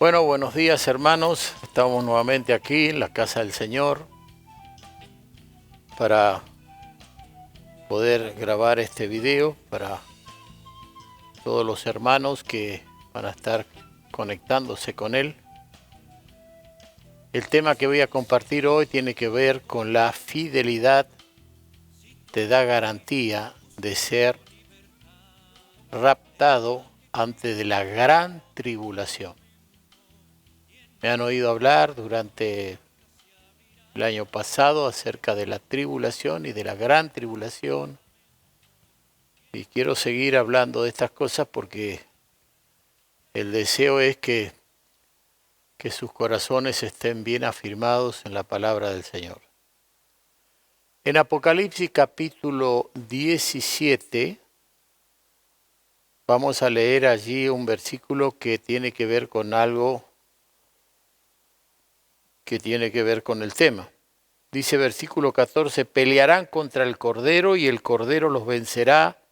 Bueno, buenos días hermanos, estamos nuevamente aquí en la casa del Señor para poder grabar este video para todos los hermanos que van a estar conectándose con él. El tema que voy a compartir hoy tiene que ver con la fidelidad te da garantía de ser raptado antes de la gran tribulación. Me han oído hablar durante el año pasado acerca de la tribulación y de la gran tribulación. Y quiero seguir hablando de estas cosas porque el deseo es que sus corazones estén bien afirmados en la palabra del Señor. En Apocalipsis capítulo 17, vamos a leer allí un versículo que tiene que ver con algo que tiene que ver con el tema. Dice versículo 14, pelearán contra el Cordero y el Cordero los vencerá,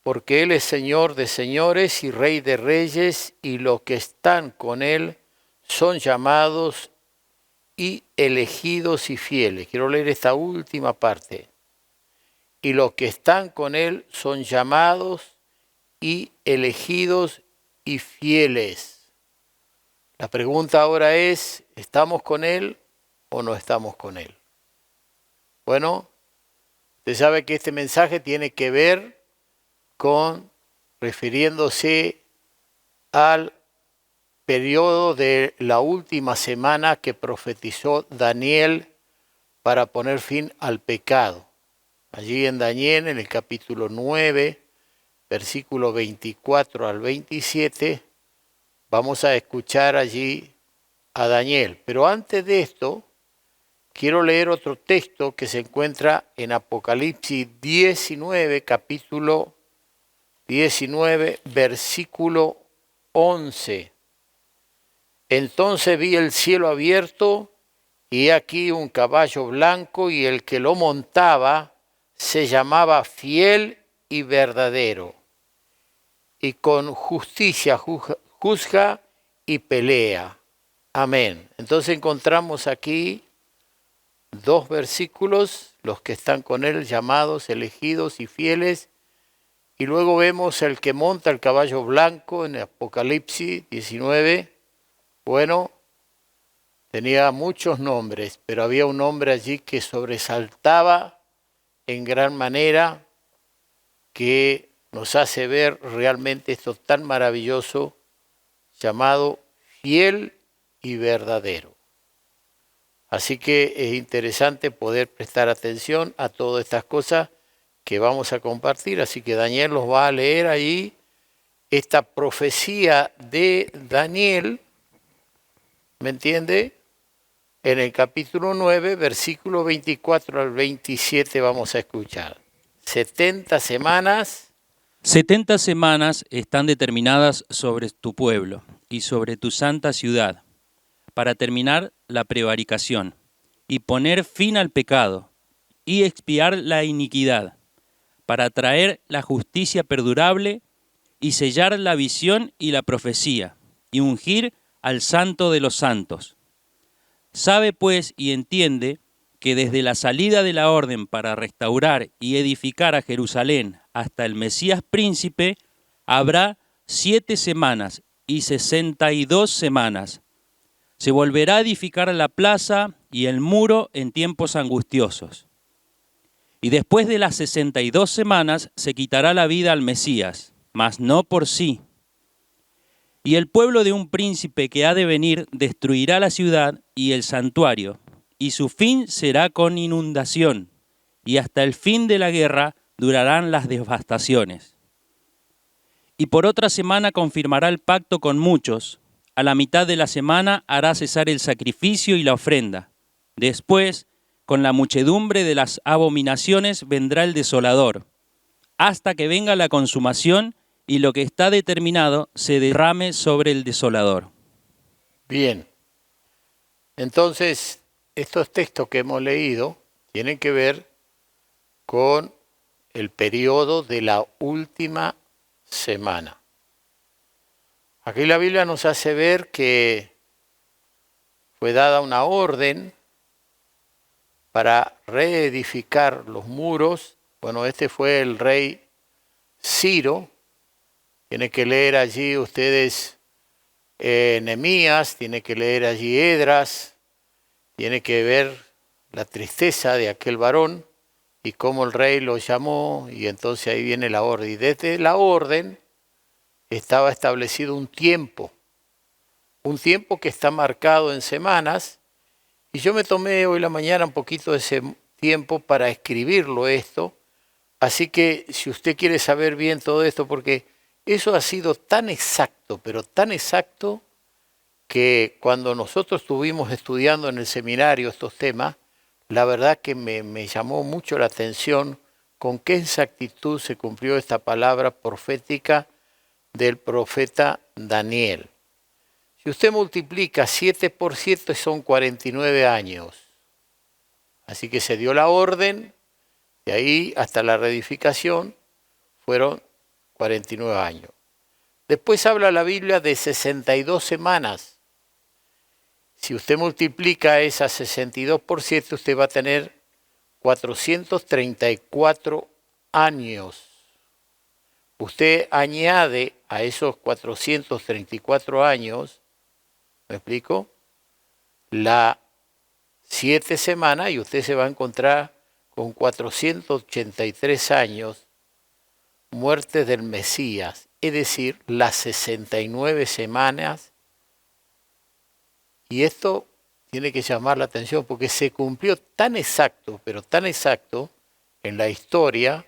porque Él es Señor de señores y Rey de reyes, y los que están con Él son llamados y elegidos y fieles. Quiero leer esta última parte. Y los que están con Él son llamados y elegidos y fieles. La pregunta ahora es, ¿estamos con Él o no estamos con Él? Bueno, usted sabe que este mensaje tiene que ver con refiriéndose al periodo de la última semana que profetizó Daniel para poner fin al pecado. Allí en Daniel, en el capítulo 9, versículo 24 al 27, vamos a escuchar allí a Daniel. Pero antes de esto, quiero leer otro texto que se encuentra en Apocalipsis 19, capítulo 19, versículo 11. Entonces vi el cielo abierto y aquí un caballo blanco y el que lo montaba se llamaba Fiel y Verdadero y con justicia juzga y pelea. Amén. Entonces encontramos aquí dos versículos, los que están con él llamados, elegidos y fieles, y luego vemos el que monta el caballo blanco en Apocalipsis 19. Bueno, tenía muchos nombres, pero había un nombre allí que sobresaltaba en gran manera, que nos hace ver realmente esto tan maravilloso, llamado Fiel y Verdadero. Así que es interesante poder prestar atención a todas estas cosas que vamos a compartir. Así que Daniel los va a leer ahí, esta profecía de Daniel, ¿me entiende? En el capítulo 9, versículo 24 al 27 vamos a escuchar. 70 semanas. 70 semanas están determinadas sobre tu pueblo y sobre tu santa ciudad, para terminar la prevaricación, y poner fin al pecado, y expiar la iniquidad, para traer la justicia perdurable, y sellar la visión y la profecía, y ungir al Santo de los santos. Sabe pues y entiende que desde la salida de la orden para restaurar y edificar a Jerusalén hasta el Mesías príncipe, habrá 7 semanas y 62 semanas. Se volverá a edificar la plaza y el muro en tiempos angustiosos. Y después de las 62 semanas se quitará la vida al Mesías, mas no por sí. Y el pueblo de un príncipe que ha de venir destruirá la ciudad y el santuario, y su fin será con inundación, y hasta el fin de la guerra durarán las devastaciones. Y por otra semana confirmará el pacto con muchos. A la mitad de la semana hará cesar el sacrificio y la ofrenda. Después, con la muchedumbre de las abominaciones vendrá el desolador, hasta que venga la consumación y lo que está determinado se derrame sobre el desolador. Bien, entonces estos textos que hemos leído tienen que ver con el periodo de la última semana. Aquí la Biblia nos hace ver que fue dada una orden para reedificar los muros. Bueno, este fue el rey Ciro. Tiene que leer allí ustedes Nehemías, tiene que leer allí Esdras, tiene que ver la tristeza de aquel varón y cómo el rey lo llamó, y entonces ahí viene la orden. Y desde la orden estaba establecido un tiempo que está marcado en semanas, y yo me tomé hoy la mañana un poquito de ese tiempo para escribirlo esto, así que si usted quiere saber bien todo esto, porque eso ha sido tan exacto, pero tan exacto, que cuando nosotros estuvimos estudiando en el seminario estos temas, la verdad que me llamó mucho la atención con qué exactitud se cumplió esta palabra profética del profeta Daniel. Si usted multiplica 7 por 7 son 49 años. Así que se dio la orden, de ahí hasta la reedificación fueron 49 años. Después habla la Biblia de 62 semanas. Si usted multiplica esas 62 por 7, usted va a tener 434 años. Usted añade a esos 434 años, ¿me explico? Las 7 semanas y usted se va a encontrar con 483 años, muerte del Mesías, es decir, las 69 semanas. Y esto tiene que llamar la atención porque se cumplió tan exacto, pero tan exacto en la historia,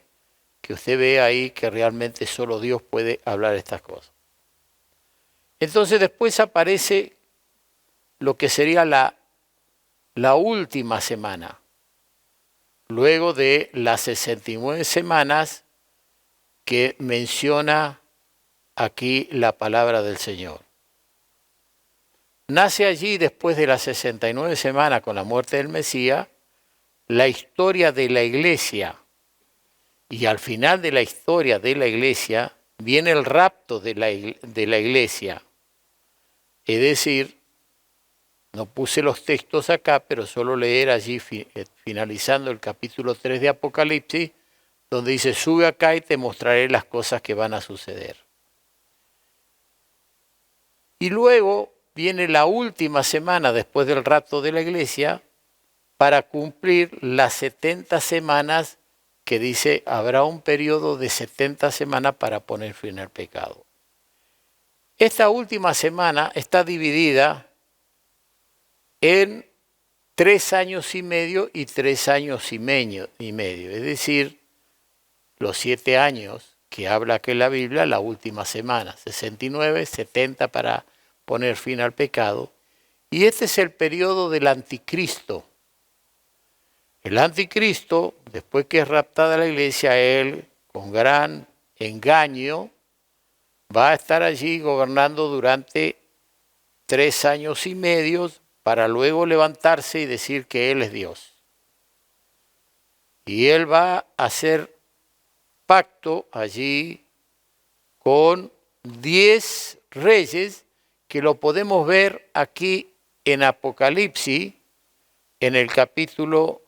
que usted ve ahí que realmente solo Dios puede hablar estas cosas. Entonces después aparece lo que sería la última semana, luego de las 69 semanas que menciona aquí la palabra del Señor. Nace allí, después de las 69 semanas con la muerte del Mesías, la historia de la iglesia. Y al final de la historia de la iglesia viene el rapto de la iglesia. Es decir, no puse los textos acá, pero solo leer allí finalizando el capítulo 3 de Apocalipsis, donde dice, sube acá y te mostraré las cosas que van a suceder. Y luego viene la última semana después del rapto de la iglesia para cumplir las 70 semanas que dice, habrá un periodo de 70 semanas para poner fin al pecado. Esta última semana está dividida en 3 años y medio y 3 años y medio. Es decir, los 7 años que habla aquí en la Biblia, la última semana, 69, 70 para poner fin al pecado. Y este es el periodo del anticristo. El anticristo, después que es raptada la iglesia, él, con gran engaño, va a estar allí gobernando durante 3 años y medio para luego levantarse y decir que él es Dios. Y él va a hacer pacto allí con 10 reyes, que lo podemos ver aquí en Apocalipsis, en el capítulo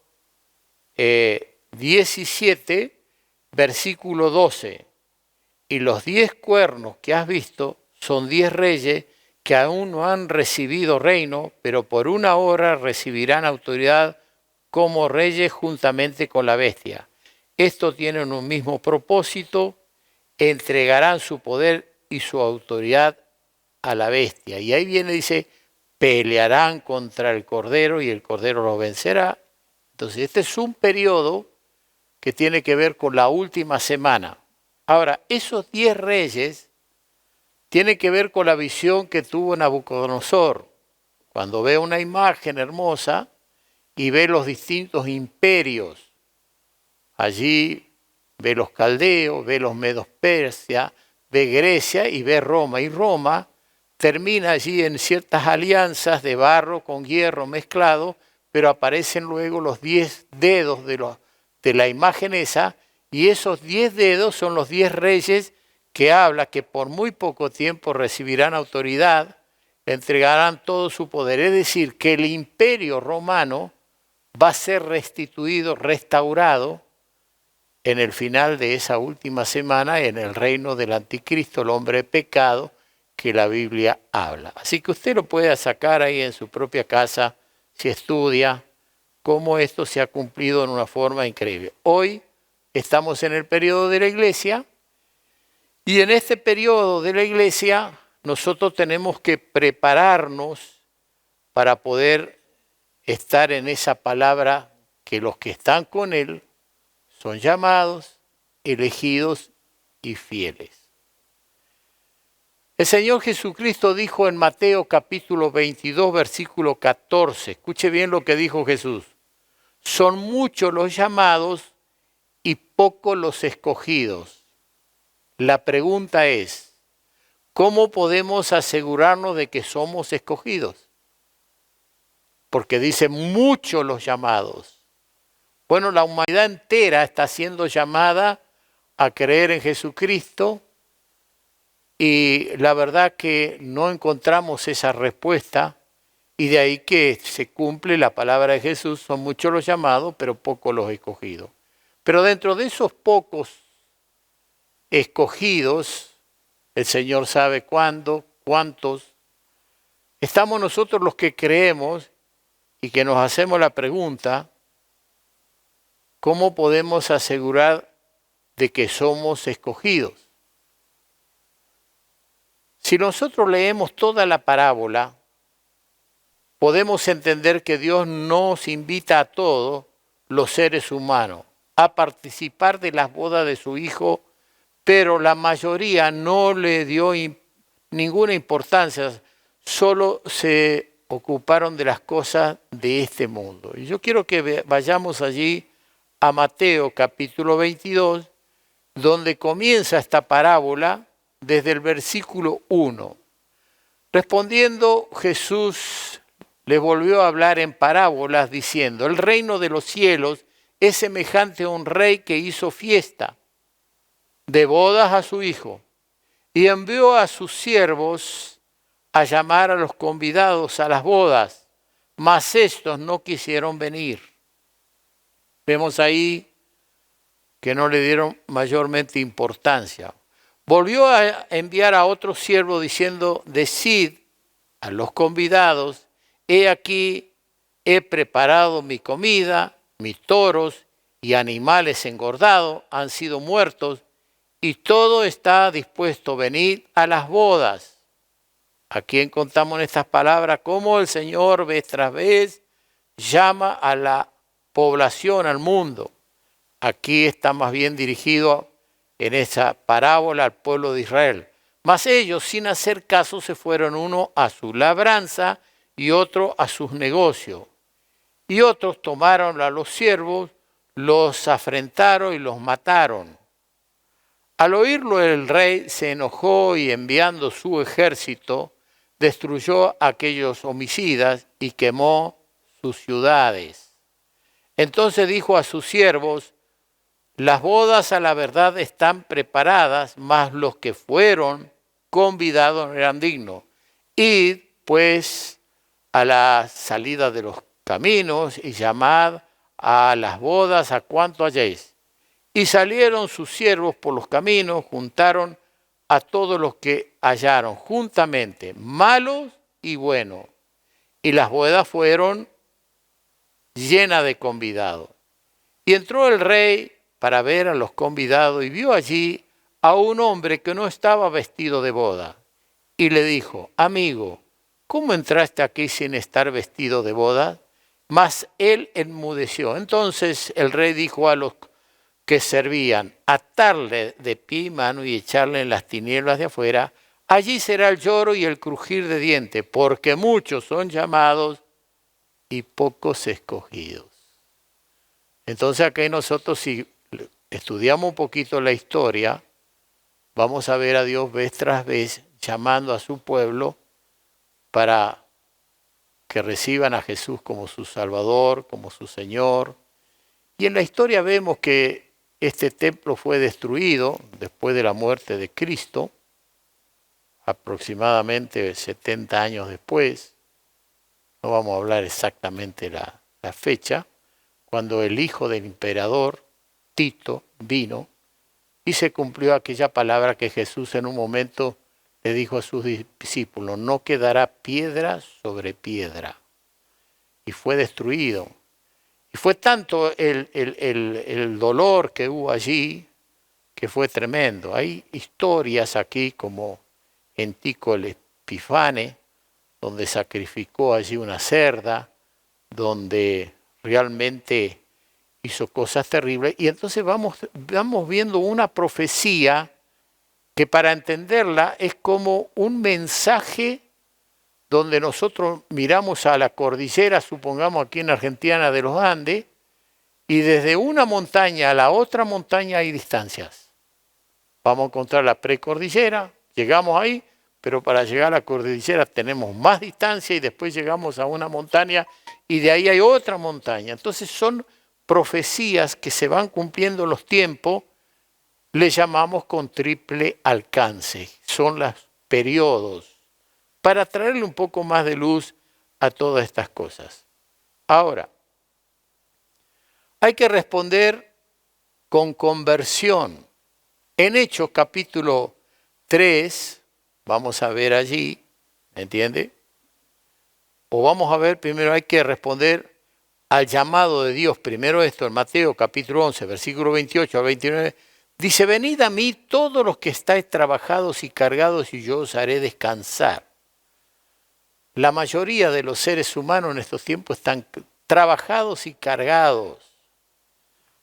17, versículo 12. Y los 10 cuernos que has visto son 10 reyes que aún no han recibido reino, pero por una hora recibirán autoridad como reyes juntamente con la bestia. Estos tienen un mismo propósito, entregarán su poder y su autoridad a la bestia. Y ahí viene, dice, pelearán contra el Cordero y el Cordero los vencerá. Entonces este es un periodo que tiene que ver con la última semana. Ahora, esos 10 reyes tienen que ver con la visión que tuvo Nabucodonosor, cuando ve una imagen hermosa y ve los distintos imperios. Allí ve los caldeos, ve los medos Persia, ve Grecia y ve Roma. Y Roma termina allí en ciertas alianzas de barro con hierro mezclado, pero aparecen luego los 10 dedos de la imagen esa, y esos 10 dedos son los 10 reyes que habla que por muy poco tiempo recibirán autoridad, le entregarán todo su poder. Es decir, que el imperio romano va a ser restituido, restaurado en el final de esa última semana, en el reino del anticristo, el hombre de pecado, que la Biblia habla. Así que usted lo puede sacar ahí en su propia casa, si estudia cómo esto se ha cumplido en una forma increíble. Hoy estamos en el periodo de la iglesia, y en este periodo de la iglesia nosotros tenemos que prepararnos para poder estar en esa palabra que los que están con Él son llamados, elegidos y fieles. El Señor Jesucristo dijo en Mateo capítulo 22, versículo 14, escuche bien lo que dijo Jesús: son muchos los llamados y pocos los escogidos. La pregunta es, ¿cómo podemos asegurarnos de que somos escogidos? Porque dice muchos los llamados. Bueno, la humanidad entera está siendo llamada a creer en Jesucristo, y la verdad que no encontramos esa respuesta, y de ahí que se cumple la palabra de Jesús: son muchos los llamados, pero pocos los escogidos. Pero dentro de esos pocos escogidos, el Señor sabe cuándo, cuántos, estamos nosotros los que creemos y que nos hacemos la pregunta: ¿cómo podemos asegurar de que somos escogidos? Si nosotros leemos toda la parábola, podemos entender que Dios nos invita a todos los seres humanos a participar de las bodas de su Hijo, pero la mayoría no le dio ninguna importancia, solo se ocuparon de las cosas de este mundo. Y yo quiero que vayamos allí a Mateo capítulo 22, donde comienza esta parábola desde el versículo 1. Respondiendo, Jesús les volvió a hablar en parábolas diciendo: el reino de los cielos es semejante a un rey que hizo fiesta de bodas a su hijo, y envió a sus siervos a llamar a los convidados a las bodas, mas estos no quisieron venir. Vemos ahí que no le dieron mayormente importancia. Volvió a enviar a otro siervo diciendo: decid a los convidados, he aquí, he preparado mi comida, mis toros y animales engordados han sido muertos, y todo está dispuesto, venid a las bodas. Aquí encontramos en estas palabras cómo el Señor vez tras vez llama a la población, al mundo. Aquí está más bien dirigido en esa parábola al pueblo de Israel. Mas ellos, sin hacer caso, se fueron, uno a su labranza y otro a sus negocios. Y otros tomaron a los siervos, los afrentaron y los mataron. Al oírlo el rey se enojó y, enviando su ejército, destruyó a aquellos homicidas y quemó sus ciudades. Entonces dijo a sus siervos: las bodas a la verdad están preparadas, mas los que fueron convidados no eran dignos. Id, pues, a la salida de los caminos y llamad a las bodas a cuanto halléis. Y salieron sus siervos por los caminos, juntaron a todos los que hallaron juntamente, malos y buenos. Y las bodas fueron llenas de convidados. Y entró el rey para ver a los convidados y vio allí a un hombre que no estaba vestido de boda. Y le dijo: amigo, ¿cómo entraste aquí sin estar vestido de boda? Mas él enmudeció. Entonces el rey dijo a los que servían: atarle de pie y mano y echarle en las tinieblas de afuera. Allí será el lloro y el crujir de dientes, porque muchos son llamados y pocos escogidos. Entonces aquí nosotros, si estudiamos un poquito la historia, vamos a ver a Dios vez tras vez llamando a su pueblo para que reciban a Jesús como su Salvador, como su Señor. Y en la historia vemos que este templo fue destruido después de la muerte de Cristo, aproximadamente 70 años después. No vamos a hablar exactamente la fecha, cuando el hijo del emperador, Tito, vino y se cumplió aquella palabra que Jesús en un momento le dijo a sus discípulos: no quedará piedra sobre piedra. Y fue destruido. Y fue tanto el dolor que hubo allí, que fue tremendo. Hay historias aquí como en Tico el Epifane, donde sacrificó allí una cerda, donde realmente hizo cosas terribles. Y entonces vamos viendo una profecía que, para entenderla, es como un mensaje donde nosotros miramos a la cordillera, supongamos aquí en Argentina, de los Andes, y desde una montaña a la otra montaña hay distancias. Vamos a encontrar la precordillera, llegamos ahí, pero para llegar a la cordillera tenemos más distancia y después llegamos a una montaña y de ahí hay otra montaña. Entonces son profecías que se van cumpliendo los tiempos, le llamamos con triple alcance. Son los periodos, para traerle un poco más de luz a todas estas cosas. Ahora, hay que responder con conversión. En Hechos capítulo 3, vamos a ver allí, ¿me entiende? O vamos a ver, primero hay que responder al llamado de Dios. Primero esto, en Mateo capítulo 11, versículo 28 al 29, dice: venid a mí todos los que estáis trabajados y cargados, y yo os haré descansar. La mayoría de los seres humanos en estos tiempos están trabajados y cargados,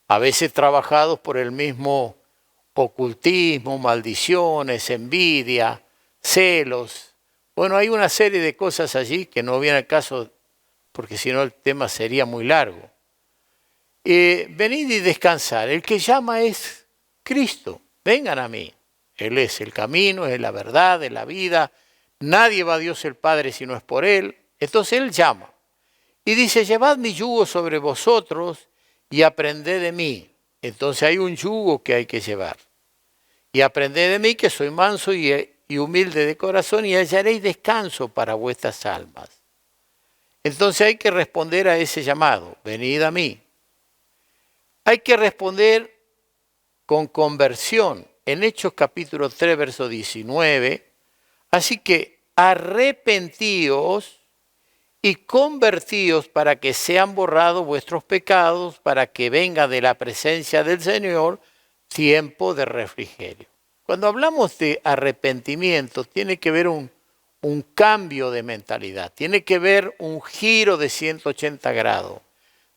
a veces trabajados por el mismo ocultismo, maldiciones, envidia, celos. Bueno, hay una serie de cosas allí que no viene al caso, porque si no el tema sería muy largo. Venid y descansar. El que llama es Cristo. Vengan a mí. Él es el camino, es la verdad, es la vida. Nadie va a Dios el Padre si no es por Él. Entonces Él llama. Y dice: llevad mi yugo sobre vosotros y aprended de mí. Entonces hay un yugo que hay que llevar. Y aprended de mí, que soy manso y humilde de corazón, y hallaréis descanso para vuestras almas. Entonces hay que responder a ese llamado: venid a mí. Hay que responder con conversión. En Hechos capítulo 3, verso 19, así que arrepentíos y convertíos para que sean borrados vuestros pecados, para que venga de la presencia del Señor tiempo de refrigerio. Cuando hablamos de arrepentimiento, tiene que ver un cambio de mentalidad, tiene que ver un giro de 180 grados.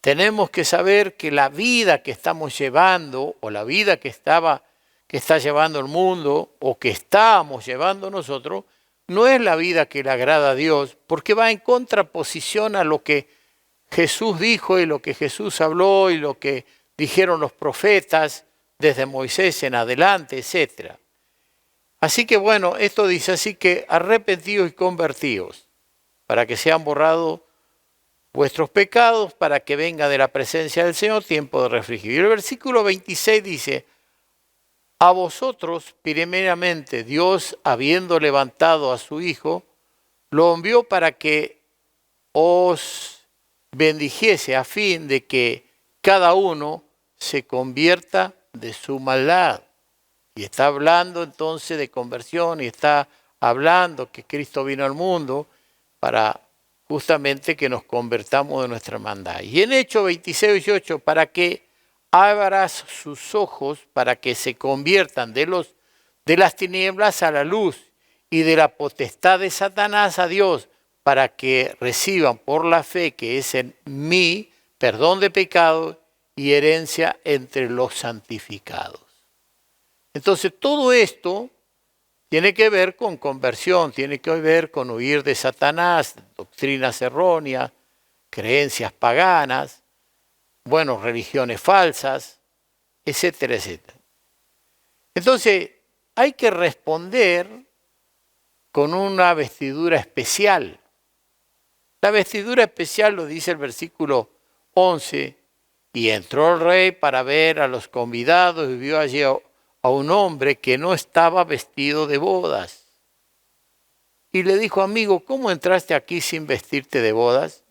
Tenemos que saber que la vida que estamos llevando, o la vida que está llevando el mundo, o que estamos llevando nosotros, no es la vida que le agrada a Dios, porque va en contraposición a lo que Jesús dijo y lo que Jesús habló y lo que dijeron los profetas desde Moisés en adelante, etc. Así que bueno, esto dice: así que arrepentidos y convertidos, para que sean borrados vuestros pecados, para que venga de la presencia del Señor tiempo de refrigerio. Y el versículo 26 dice: a vosotros, primeramente, Dios, habiendo levantado a su Hijo, lo envió para que os bendijese, a fin de que cada uno se convierta de su maldad. Y está hablando entonces de conversión, y está hablando que Cristo vino al mundo para justamente que nos convertamos de nuestra maldad. Y en Hechos 26, 18, para que abras sus ojos, para que se conviertan de las tinieblas a la luz, y de la potestad de Satanás a Dios, para que reciban por la fe que es en mí perdón de pecado y herencia entre los santificados. Entonces todo esto tiene que ver con conversión, tiene que ver con huir de Satanás, doctrinas erróneas, creencias paganas, bueno, religiones falsas, etcétera, etcétera. Entonces hay que responder con una vestidura especial. La vestidura especial lo dice el versículo 11, Y entró el rey para ver a los convidados y vio allí a un hombre que no estaba vestido de bodas. Y le dijo, amigo, ¿cómo entraste aquí sin vestirte de bodas?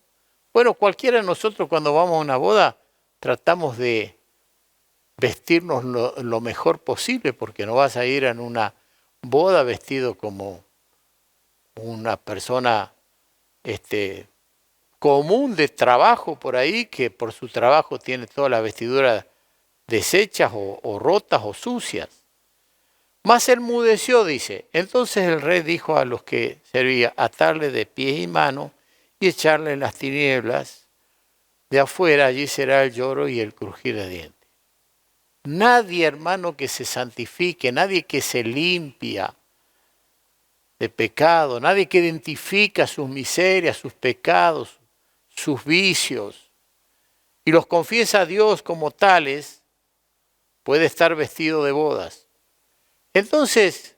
Bueno, cualquiera de nosotros cuando vamos a una boda tratamos de vestirnos lo mejor posible, porque no vas a ir en una boda vestido como una persona común de trabajo por ahí, que por su trabajo tiene toda la vestidura deshechas o rotas o sucias. Mas él mudeció, dice. Entonces el rey dijo a los que servía, atarle de pies y manos y echarle en las tinieblas de afuera, allí será el lloro y el crujir de dientes. Nadie, hermano, que se santifique, nadie que se limpia de pecado, nadie que identifica sus miserias, sus pecados, sus vicios, y los confiesa a Dios como tales, puede estar vestido de bodas. Entonces,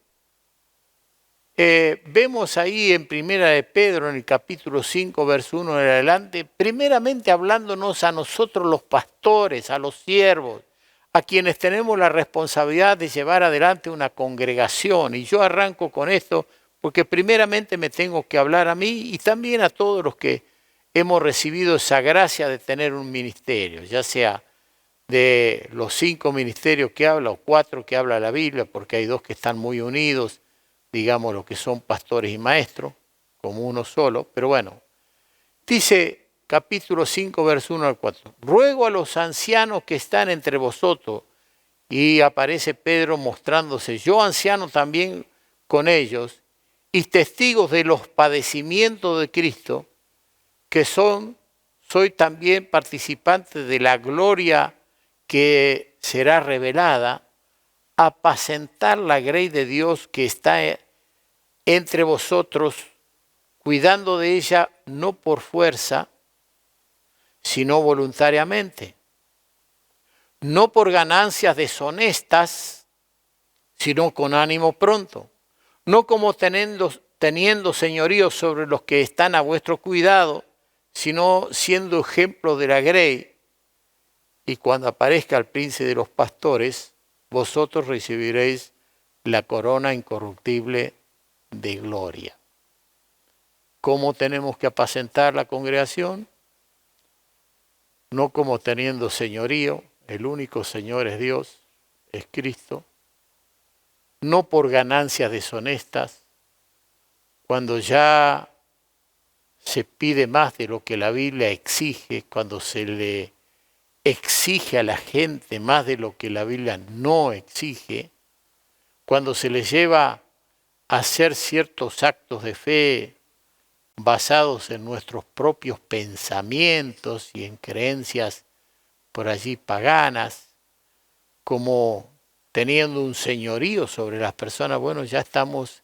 vemos ahí en Primera de Pedro, en el capítulo 5, verso 1 en adelante, primeramente hablándonos a nosotros los pastores, a los siervos, a quienes tenemos la responsabilidad de llevar adelante una congregación. Y yo arranco con esto porque primeramente me tengo que hablar a mí y también a todos los que hemos recibido esa gracia de tener un ministerio, ya sea de los 5 ministerios que habla o 4 que habla la Biblia, porque hay 2 que están muy unidos, digamos los que son pastores y maestros, como uno solo, pero bueno. Dice capítulo 5, verso 1 al 4, ruego a los ancianos que están entre vosotros, y aparece Pedro mostrándose, yo anciano también con ellos, y testigos de los padecimientos de Cristo, que soy también participante de la gloria que será revelada, apacentar la grey de Dios que está entre vosotros, cuidando de ella no por fuerza, sino voluntariamente, no por ganancias deshonestas, sino con ánimo pronto, no como teniendo señorío sobre los que están a vuestro cuidado, sino siendo ejemplo de la grey, y cuando aparezca el príncipe de los pastores, vosotros recibiréis la corona incorruptible de gloria. ¿Cómo tenemos que apacentar la congregación? No como teniendo señorío, el único Señor es Dios, es Cristo. No por ganancias deshonestas, cuando ya se pide más de lo que la Biblia exige, cuando se le exige a la gente más de lo que la Biblia no exige, cuando se les lleva a hacer ciertos actos de fe basados en nuestros propios pensamientos y en creencias por allí paganas, como teniendo un señorío sobre las personas, bueno, ya estamos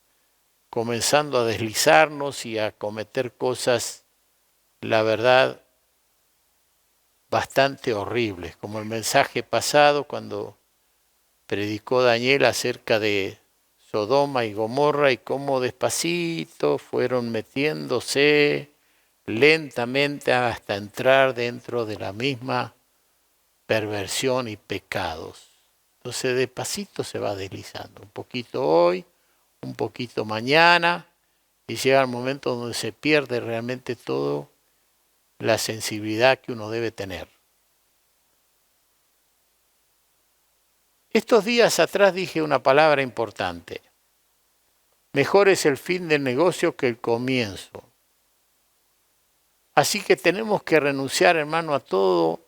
comenzando a deslizarnos y a cometer cosas, la verdad, bastante horribles, como el mensaje pasado cuando predicó Daniel acerca de Sodoma y Gomorra y cómo despacito fueron metiéndose lentamente hasta entrar dentro de la misma perversión y pecados. Entonces despacito se va deslizando, un poquito hoy, un poquito mañana, y llega el momento donde se pierde realmente todo la sensibilidad que uno debe tener. Estos días atrás dije una palabra importante. Mejor es el fin del negocio que el comienzo. Así que tenemos que renunciar, hermano, a todo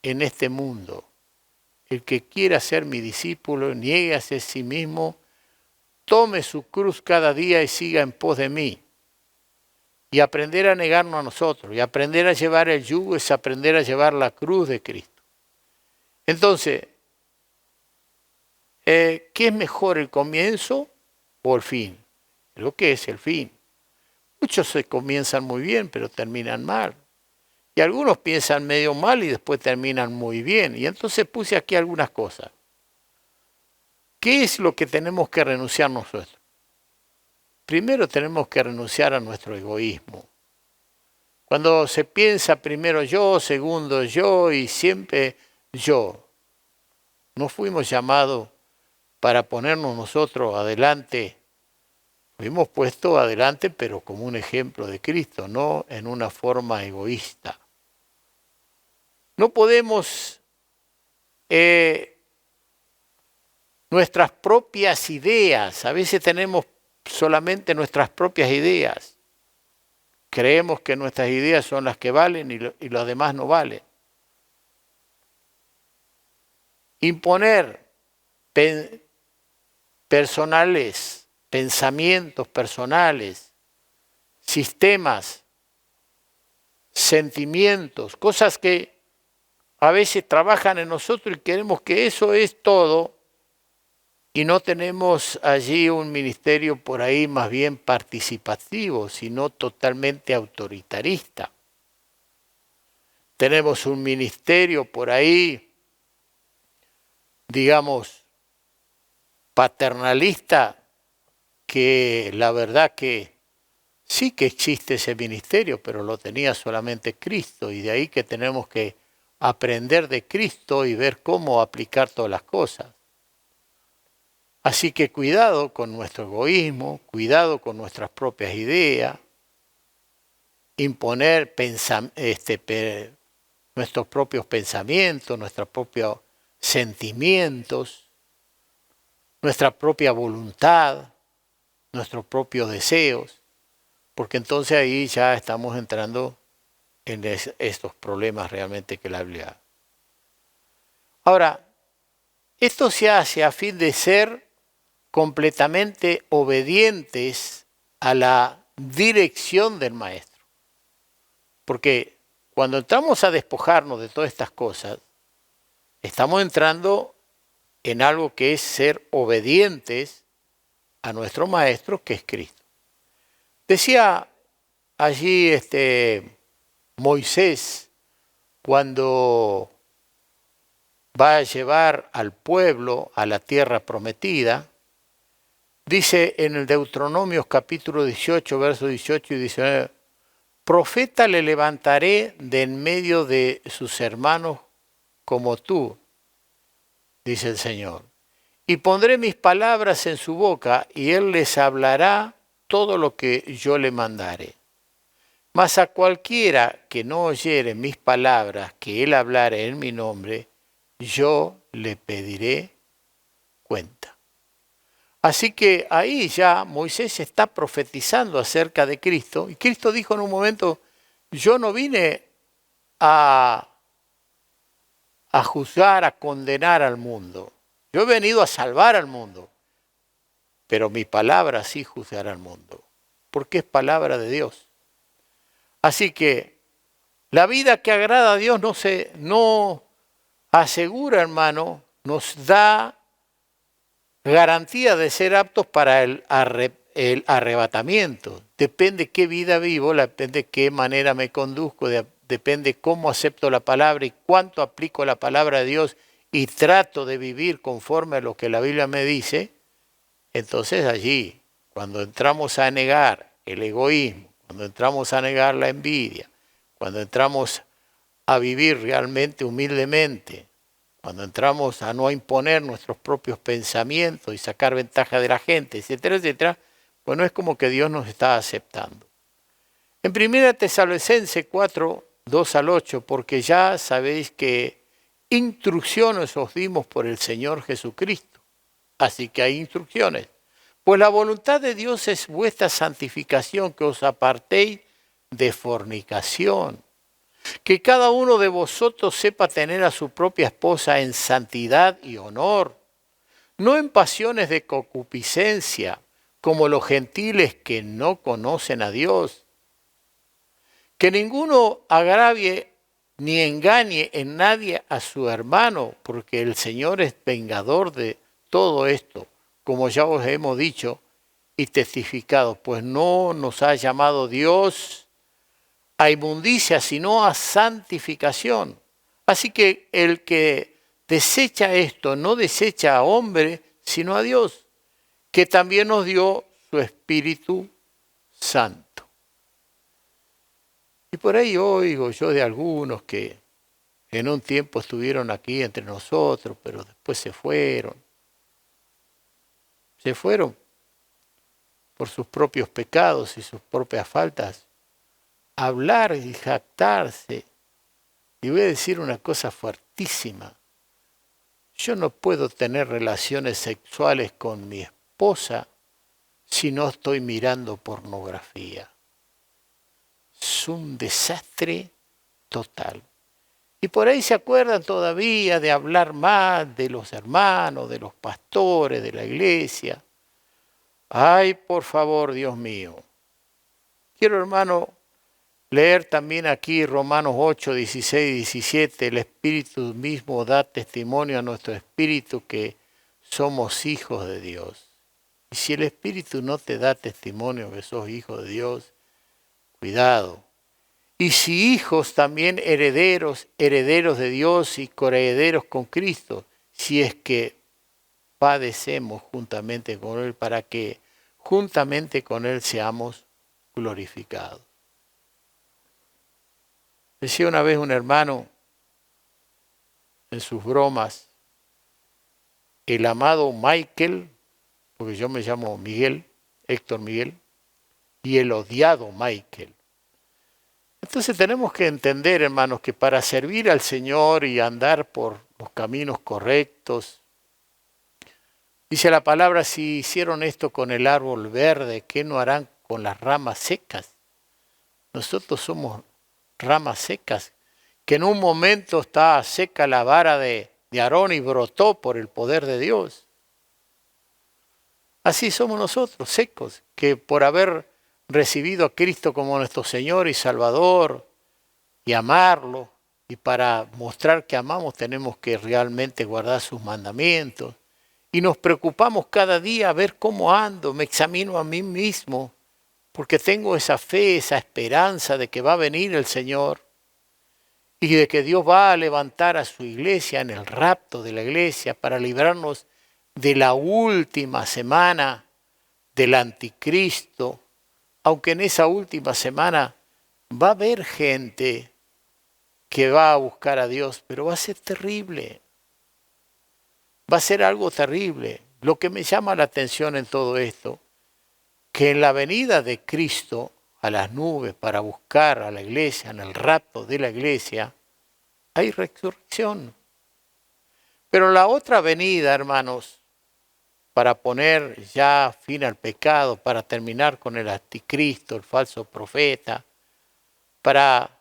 en este mundo. El que quiera ser mi discípulo, niéguese a sí mismo, tome su cruz cada día y siga en pos de mí. Y aprender a negarnos a nosotros, y aprender a llevar el yugo es aprender a llevar la cruz de Cristo. Entonces, ¿qué es mejor, el comienzo o el fin? Creo que es el fin. Muchos se comienzan muy bien, pero terminan mal. Y algunos piensan medio mal y después terminan muy bien. Y entonces puse aquí algunas cosas. ¿Qué es lo que tenemos que renunciar nosotros? Primero tenemos que renunciar a nuestro egoísmo. Cuando se piensa primero yo, segundo yo y siempre yo. No fuimos llamados para ponernos nosotros adelante. Fuimos puestos adelante, pero como un ejemplo de Cristo, no en una forma egoísta. No podemos nuestras propias ideas, a veces tenemos solamente nuestras propias ideas. Creemos que nuestras ideas son las que valen y los demás no valen. Imponer pensamientos personales, sistemas, sentimientos, cosas que a veces trabajan en nosotros y queremos que eso es todo y no tenemos allí un ministerio por ahí más bien participativo, sino totalmente autoritarista. Tenemos un ministerio por ahí, digamos, paternalista, que la verdad que sí que existe ese ministerio, pero lo tenía solamente Cristo, y de ahí que tenemos que aprender de Cristo y ver cómo aplicar todas las cosas. Así que cuidado con nuestro egoísmo, cuidado con nuestras propias ideas, imponer nuestros propios pensamientos, nuestros propios sentimientos, nuestra propia voluntad, nuestros propios deseos, porque entonces ahí ya estamos entrando en estos problemas realmente que la Biblia. Ahora, esto se hace a fin de ser completamente obedientes a la dirección del Maestro. Porque cuando entramos a despojarnos de todas estas cosas, estamos entrando en algo que es ser obedientes a nuestro Maestro, que es Cristo. Decía allí Moisés, cuando va a llevar al pueblo a la tierra prometida, dice en el Deuteronomios capítulo 18, versos 18 y 19, profeta le levantaré de en medio de sus hermanos como tú, dice el Señor. Y pondré mis palabras en su boca, y él les hablará todo lo que yo le mandare. Mas a cualquiera que no oyere mis palabras que él hablare en mi nombre, yo le pediré cuenta. Así que ahí ya Moisés está profetizando acerca de Cristo, y Cristo dijo en un momento, yo no vine a juzgar, a condenar al mundo. Yo he venido a salvar al mundo, pero mi palabra sí juzgará al mundo, porque es palabra de Dios. Así que la vida que agrada a Dios no asegura, hermano, nos da garantía de ser aptos para el arrebatamiento. Depende qué vida vivo, depende qué manera me conduzco, depende cómo acepto la palabra y cuánto aplico la palabra de Dios y trato de vivir conforme a lo que la Biblia me dice. Entonces allí, cuando entramos a negar el egoísmo, cuando entramos a negar la envidia, cuando entramos a vivir realmente humildemente, cuando entramos a no imponer nuestros propios pensamientos y sacar ventaja de la gente, etcétera, etcétera, pues no es como que Dios nos está aceptando. En 1 Tesalonicenses 4, 2 al 8, porque ya sabéis que instrucciones os dimos por el Señor Jesucristo. Así que hay instrucciones. Pues la voluntad de Dios es vuestra santificación, que os apartéis de fornicación. Que cada uno de vosotros sepa tener a su propia esposa en santidad y honor, no en pasiones de concupiscencia, como los gentiles que no conocen a Dios. Que ninguno agravie ni engañe en nadie a su hermano, porque el Señor es vengador de todo esto, como ya os hemos dicho y testificado, pues no nos ha llamado Dios a inmundicia, sino a santificación. Así que el que desecha esto, no desecha a hombre, sino a Dios, que también nos dio su Espíritu Santo. Y por ahí oigo yo de algunos que en un tiempo estuvieron aquí entre nosotros, pero después se fueron. Se fueron por sus propios pecados y sus propias faltas. Hablar y jactarse. Y voy a decir una cosa fuertísima. Yo no puedo tener relaciones sexuales con mi esposa si no estoy mirando pornografía. Es un desastre total. Y por ahí se acuerdan todavía de hablar más de los hermanos, de los pastores, de la iglesia. Ay, por favor, Dios mío. Quiero, hermano, leer también aquí Romanos 8, 16 y 17. El Espíritu mismo da testimonio a nuestro espíritu que somos hijos de Dios. Y si el Espíritu no te da testimonio que sos hijo de Dios, cuidado. Y si hijos, también herederos, herederos de Dios y coherederos con Cristo, si es que padecemos juntamente con Él, para que juntamente con Él seamos glorificados. Decía una vez un hermano en sus bromas, el amado Michael, porque yo me llamo Miguel, Héctor Miguel, y el odiado Michael. Entonces tenemos que entender, hermanos, que para servir al Señor y andar por los caminos correctos, dice la palabra, si hicieron esto con el árbol verde, ¿qué no harán con las ramas secas? Nosotros somos ramas secas, que en un momento está seca la vara de Aarón y brotó por el poder de Dios. Así somos nosotros, secos, que por haber recibido a Cristo como nuestro Señor y Salvador y amarlo, y para mostrar que amamos tenemos que realmente guardar sus mandamientos, y nos preocupamos cada día a ver cómo ando, me examino a mí mismo, porque tengo esa fe, esa esperanza de que va a venir el Señor, y de que Dios va a levantar a su iglesia en el rapto de la iglesia para librarnos de la última semana del anticristo, aunque en esa última semana va a haber gente que va a buscar a Dios, pero va a ser terrible. Va a ser algo terrible. Lo que me llama la atención en todo esto, que en la venida de Cristo a las nubes para buscar a la iglesia, en el rapto de la iglesia, hay resurrección. Pero la otra venida, hermanos, para poner ya fin al pecado, para terminar con el anticristo, el falso profeta, para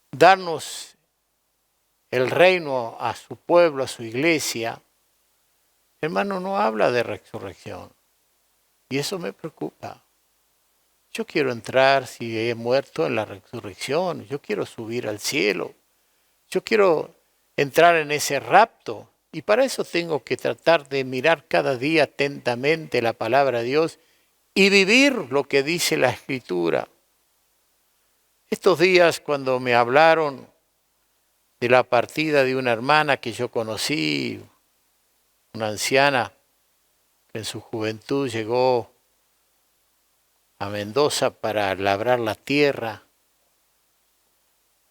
darnos el reino a su pueblo, a su iglesia, hermano, no habla de resurrección. Y eso me preocupa. Yo quiero entrar, si he muerto, en la resurrección. Yo quiero subir al cielo. Yo quiero entrar en ese rapto. Y para eso tengo que tratar de mirar cada día atentamente la palabra de Dios y vivir lo que dice la Escritura. Estos días, cuando me hablaron de la partida de una hermana que yo conocí, una anciana que en su juventud llegó a Mendoza para labrar la tierra,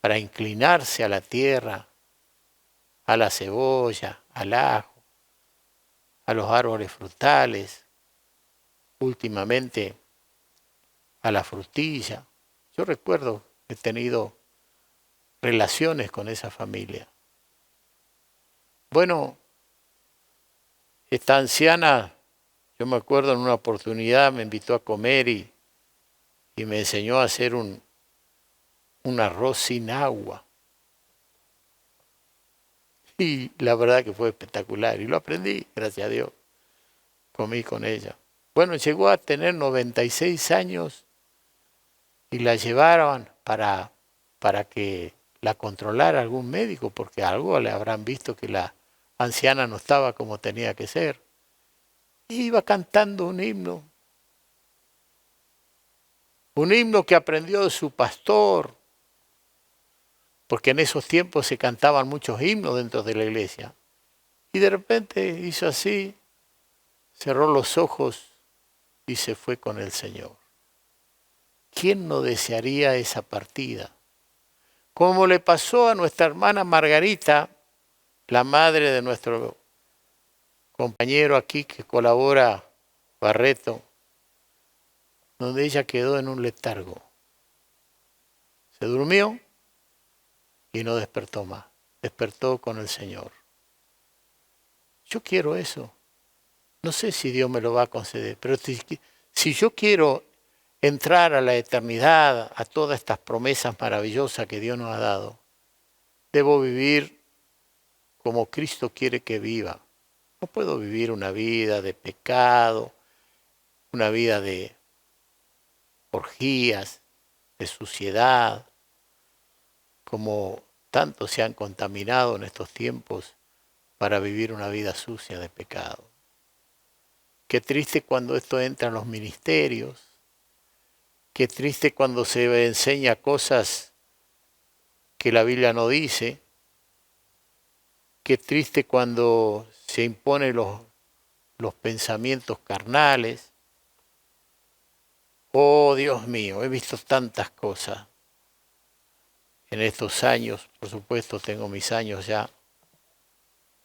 para inclinarse a la tierra, a la cebolla, al ajo, a los árboles frutales, últimamente a la frutilla. Yo recuerdo que he tenido relaciones con esa familia. Bueno, esta anciana, yo me acuerdo en una oportunidad me invitó a comer y me enseñó a hacer un arroz sin agua. Y la verdad que fue espectacular y lo aprendí, gracias a Dios. Comí con ella. Bueno, llegó a tener 96 años y la llevaron para que la controlara algún médico, porque algo le habrán visto que la anciana no estaba como tenía que ser. Y iba cantando un himno que aprendió de su pastor, porque en esos tiempos se cantaban muchos himnos dentro de la iglesia. Y de repente hizo así, cerró los ojos y se fue con el Señor. ¿quién no desearía esa partida? Como le pasó a nuestra hermana Margarita, la madre de nuestro compañero aquí que colabora, Barreto, donde ella quedó en un letargo. Se durmió y no despertó más. Despertó con el Señor. Yo quiero eso. No sé si Dios me lo va a conceder, pero si yo quiero entrar a la eternidad, a todas estas promesas maravillosas que Dios nos ha dado, debo vivir como Cristo quiere que viva. No puedo vivir una vida de pecado, una vida de orgías, de suciedad, como tantos se han contaminado en estos tiempos para vivir una vida sucia de pecado. Qué triste cuando esto entra en los ministerios, qué triste cuando se enseña cosas que la Biblia no dice, qué triste cuando se imponen los pensamientos carnales. Oh, Dios mío, he visto tantas cosas en estos años, por supuesto tengo mis años ya.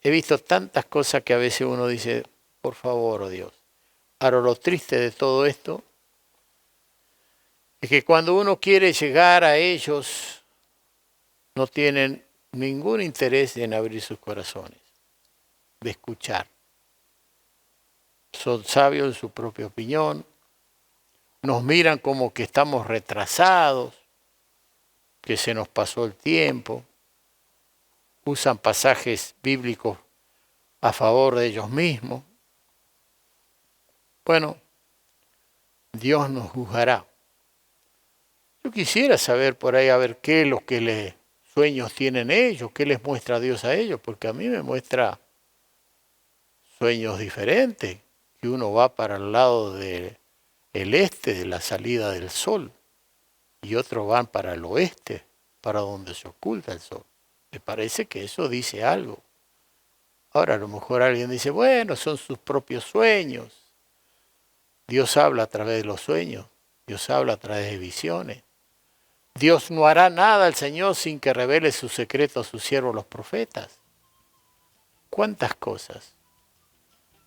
He visto tantas cosas que a veces uno dice, por favor, oh Dios. Ahora lo triste de todo esto es que cuando uno quiere llegar a ellos, no tienen ningún interés en abrir sus corazones, de escuchar. Son sabios en su propia opinión, nos miran como que estamos retrasados, que se nos pasó el tiempo, usan pasajes bíblicos a favor de ellos mismos. Bueno, Dios nos juzgará. Yo quisiera saber por ahí a ver qué es lo que sueños tienen ellos, qué les muestra Dios a ellos, porque a mí me muestra sueños diferentes, que uno va para el lado del este de la salida del sol y otros van para el oeste, para donde se oculta el sol. Me parece que eso dice algo. Ahora a lo mejor alguien dice, bueno, son sus propios sueños. Dios habla a través de los sueños, Dios habla a través de visiones. Dios no hará nada al Señor sin que revele sus secretos a sus siervos los profetas. ¿Cuántas cosas?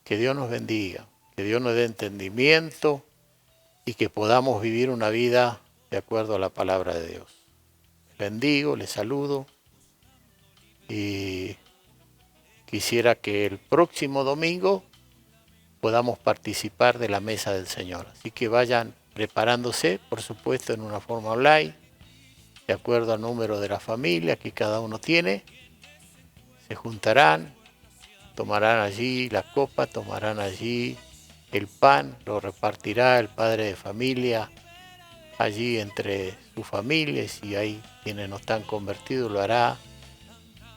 Que Dios nos bendiga, que Dios nos dé entendimiento y que podamos vivir una vida de acuerdo a la palabra de Dios. Les bendigo, les saludo y quisiera que el próximo domingo podamos participar de la mesa del Señor. Así que vayan preparándose, por supuesto, en una forma online, de acuerdo al número de la familia que cada uno tiene. Se juntarán, tomarán allí la copa, tomarán allí el pan, lo repartirá el padre de familia allí entre sus familias, y ahí quienes no están convertidos lo hará,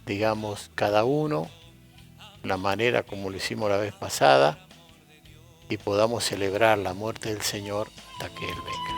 digamos, cada uno, la manera como lo hicimos la vez pasada, y podamos celebrar la muerte del Señor hasta que Él venga.